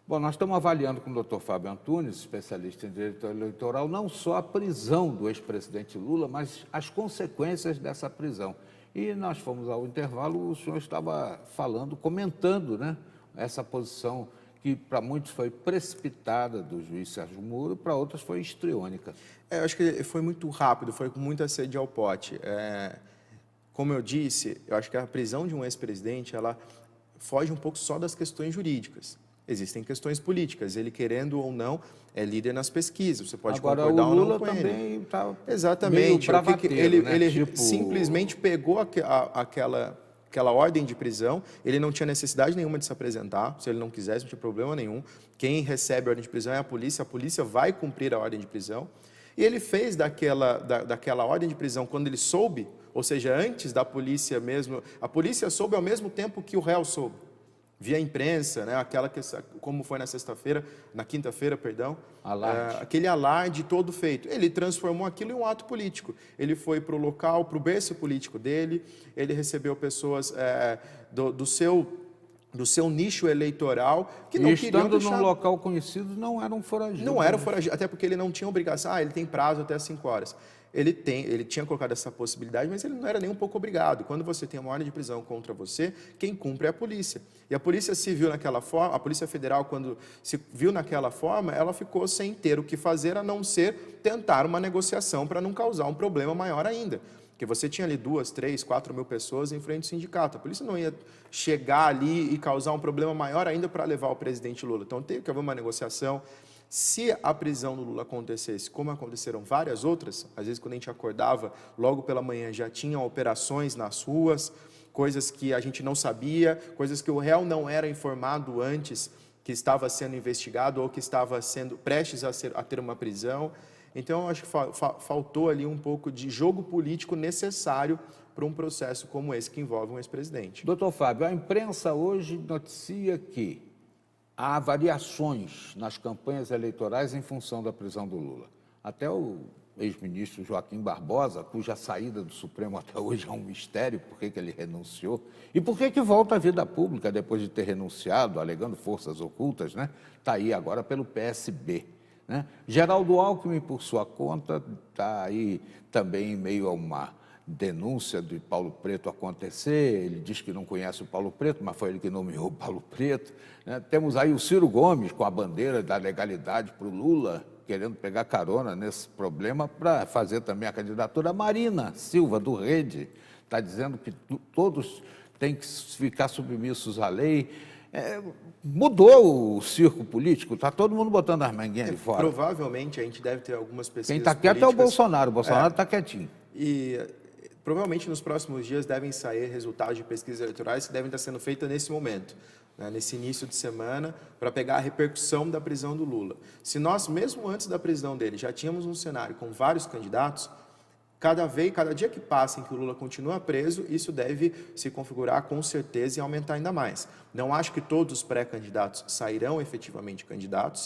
Bom, nós estamos avaliando com o doutor Fábio Antunes, especialista em direito eleitoral, não só a prisão do ex-presidente Lula, mas as consequências dessa prisão. E nós fomos ao intervalo, o senhor estava falando, comentando, né, essa posição que para muitos foi precipitada do juiz Sérgio Moro, para outros foi histriônica. Eu acho que foi muito rápido, foi com muita sede ao pote. Como eu disse, eu acho que a prisão de um ex-presidente, ela foge um pouco só das questões jurídicas. Existem questões políticas, ele querendo ou não é líder nas pesquisas, você pode Agora, concordar ou não Lula com também ele. está Exatamente. meio bravateiro, Ele, né? ele simplesmente pegou aquela ordem de prisão, ele não tinha necessidade nenhuma de se apresentar, se ele não quisesse, não tinha problema nenhum. Quem recebe a ordem de prisão é a polícia vai cumprir a ordem de prisão. E ele fez daquela ordem de prisão, quando ele soube, ou seja, antes da polícia mesmo, a polícia soube ao mesmo tempo que o réu soube. Via imprensa, né, como foi na quinta-feira, perdão, aquele alarde todo feito. Ele transformou aquilo em um ato político. Ele foi para o local, para o berço político dele, ele recebeu pessoas do seu nicho eleitoral que não queriam estando deixar... num local conhecido, não era um foragido. Não era um foragido, até porque ele não tinha obrigação. Ele tem prazo até 5 horas. Ele tinha colocado essa possibilidade, mas ele não era nem um pouco obrigado. Quando você tem uma ordem de prisão contra você, quem cumpre é a polícia. E a polícia se viu naquela forma, a Polícia Federal, quando se viu naquela forma, ela ficou sem ter o que fazer, a não ser tentar uma negociação para não causar um problema maior ainda. Porque você tinha ali 2, 3, 4 mil pessoas em frente ao sindicato. A polícia não ia chegar ali e causar um problema maior ainda para levar o presidente Lula. Então, teve que haver uma negociação. Se a prisão do Lula acontecesse, como aconteceram várias outras, às vezes quando a gente acordava, logo pela manhã já tinham operações nas ruas, coisas que a gente não sabia, coisas que o réu não era informado antes que estava sendo investigado ou que estava sendo prestes a ter uma prisão. Então, eu acho que faltou ali um pouco de jogo político necessário para um processo como esse que envolve um ex-presidente. Doutor Fábio, a imprensa hoje noticia que há variações nas campanhas eleitorais em função da prisão do Lula. Até o ex-ministro Joaquim Barbosa, cuja saída do Supremo até hoje é um mistério, por que ele renunciou, e por que volta à vida pública depois de ter renunciado, alegando forças ocultas, né? Está aí agora pelo PSB. Né? Geraldo Alckmin, por sua conta, está aí também em meio a uma denúncia de Paulo Preto acontecer. Ele diz que não conhece o Paulo Preto, mas foi ele que nomeou o Paulo Preto. Né? Temos aí o Ciro Gomes com a bandeira da legalidade para o Lula, querendo pegar carona nesse problema para fazer também a candidatura. A Marina Silva, do Rede, está dizendo que todos têm que ficar submissos à lei. Mudou o circo político, está todo mundo botando as manguinhas de fora. Provavelmente a gente deve ter algumas pesquisas Quem está quieto é o Bolsonaro está quietinho. E provavelmente nos próximos dias devem sair resultados de pesquisas eleitorais que devem estar sendo feitas nesse momento, né, nesse início de semana, para pegar a repercussão da prisão do Lula. Se nós, mesmo antes da prisão dele, já tínhamos um cenário com vários candidatos, cada dia que passa em que o Lula continua preso, isso deve se configurar com certeza e aumentar ainda mais. Não acho que todos os pré-candidatos serão efetivamente candidatos,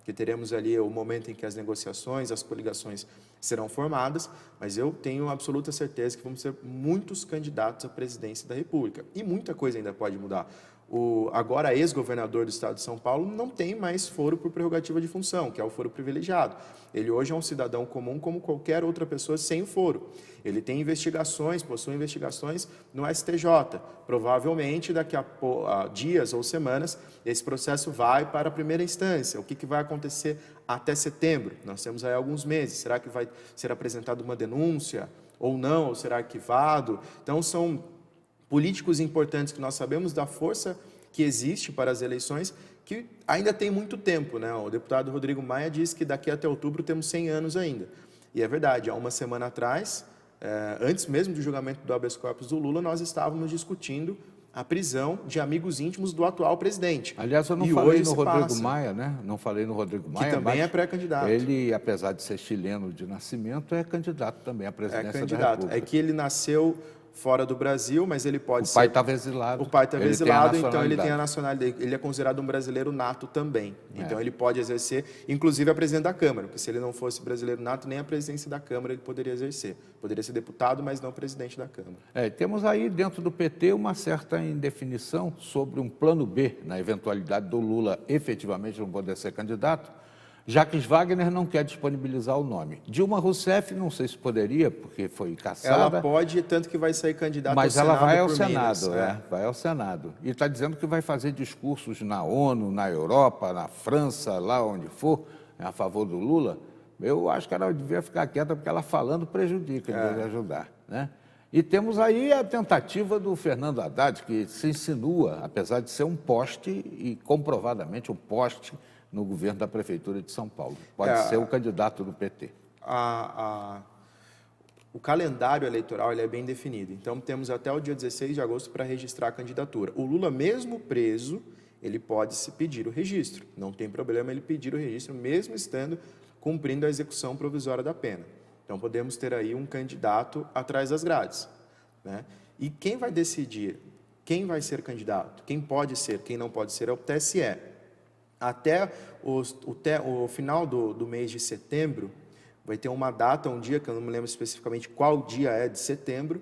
que teremos ali o momento em que as negociações, as coligações serão formadas, mas eu tenho absoluta certeza que vamos ter muitos candidatos à presidência da República. E muita coisa ainda pode mudar. O agora ex-governador do estado de São Paulo não tem mais foro por prerrogativa de função, que é o foro privilegiado. Ele hoje é um cidadão comum como qualquer outra pessoa sem foro. Ele tem investigações, possui investigações no STJ. Provavelmente, daqui a dias ou semanas, esse processo vai para a primeira instância. O que vai acontecer até setembro? Nós temos aí alguns meses. Será que vai ser apresentada uma denúncia ou não? Ou será arquivado? Então, são políticos importantes que nós sabemos da força que existe para as eleições, que ainda tem muito tempo, né? O deputado Rodrigo Maia disse que daqui até outubro temos 100 anos ainda. E é verdade, há uma semana atrás, antes mesmo do julgamento do habeas corpus do Lula, nós estávamos discutindo a prisão de amigos íntimos do atual presidente. Aliás, eu não falei no Rodrigo Maia, né? Não falei no Rodrigo Maia, que também é pré-candidato. Ele, apesar de ser chileno de nascimento, é candidato também à presidência da República. É que ele nasceu fora do Brasil, mas ele pode O pai ser... estava exilado. O pai estava Ele tem a exilado, então ele nacionalidade. tem a nacionalidade. Ele é considerado um brasileiro nato também. Então ele pode exercer, inclusive, a presidência da Câmara, porque se ele não fosse brasileiro nato, nem a presidência da Câmara ele poderia exercer. Poderia ser deputado, mas não presidente da Câmara. Temos aí dentro do PT uma certa indefinição sobre um plano B, na eventualidade do Lula efetivamente não poder ser candidato. Jacques Wagner não quer disponibilizar o nome. Dilma Rousseff, não sei se poderia, porque foi cassada. Ela pode, tanto que vai sair candidata Mas ao ela Senado vai ao por Senado, Minas. vai ao Senado. E está dizendo que vai fazer discursos na ONU, na Europa, na França, lá onde for, a favor do Lula. Eu acho que ela devia ficar quieta, porque ela falando prejudica, em vez de ajudar, né? E temos aí a tentativa do Fernando Haddad, que se insinua, apesar de ser um poste, e comprovadamente um poste, no governo da Prefeitura de São Paulo. Pode ser o candidato do PT. O calendário eleitoral ele é bem definido. Então, temos até o dia 16 de agosto para registrar a candidatura. O Lula, mesmo preso, ele pode se pedir o registro. Não tem problema ele pedir o registro, mesmo estando cumprindo a execução provisória da pena. Então, podemos ter aí um candidato atrás das grades, né? E quem vai decidir quem vai ser candidato, quem pode ser, quem não pode ser, é o TSE. Até o final do mês de setembro, vai ter uma data, um dia, que eu não me lembro especificamente qual dia é de setembro,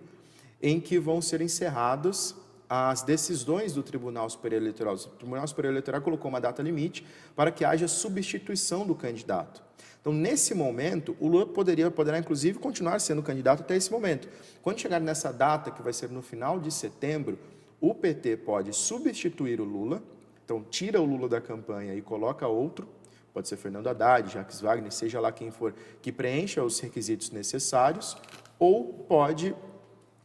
em que vão ser encerradas as decisões do Tribunal Superior Eleitoral. O Tribunal Superior Eleitoral colocou uma data limite para que haja substituição do candidato. Então, nesse momento, o Lula poderá, inclusive, continuar sendo candidato até esse momento. Quando chegar nessa data, que vai ser no final de setembro, o PT pode substituir o Lula. Então, tira o Lula da campanha e coloca outro, pode ser Fernando Haddad, Jacques Wagner, seja lá quem for, que preencha os requisitos necessários, ou pode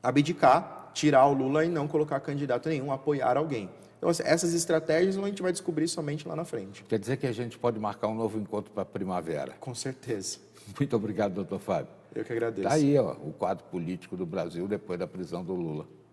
abdicar, tirar o Lula e não colocar candidato nenhum, apoiar alguém. Então, essas estratégias a gente vai descobrir somente lá na frente. Quer dizer que a gente pode marcar um novo encontro para a primavera. Com certeza. Muito obrigado, doutor Fábio. Eu que agradeço. Está aí, ó, o quadro político do Brasil depois da prisão do Lula.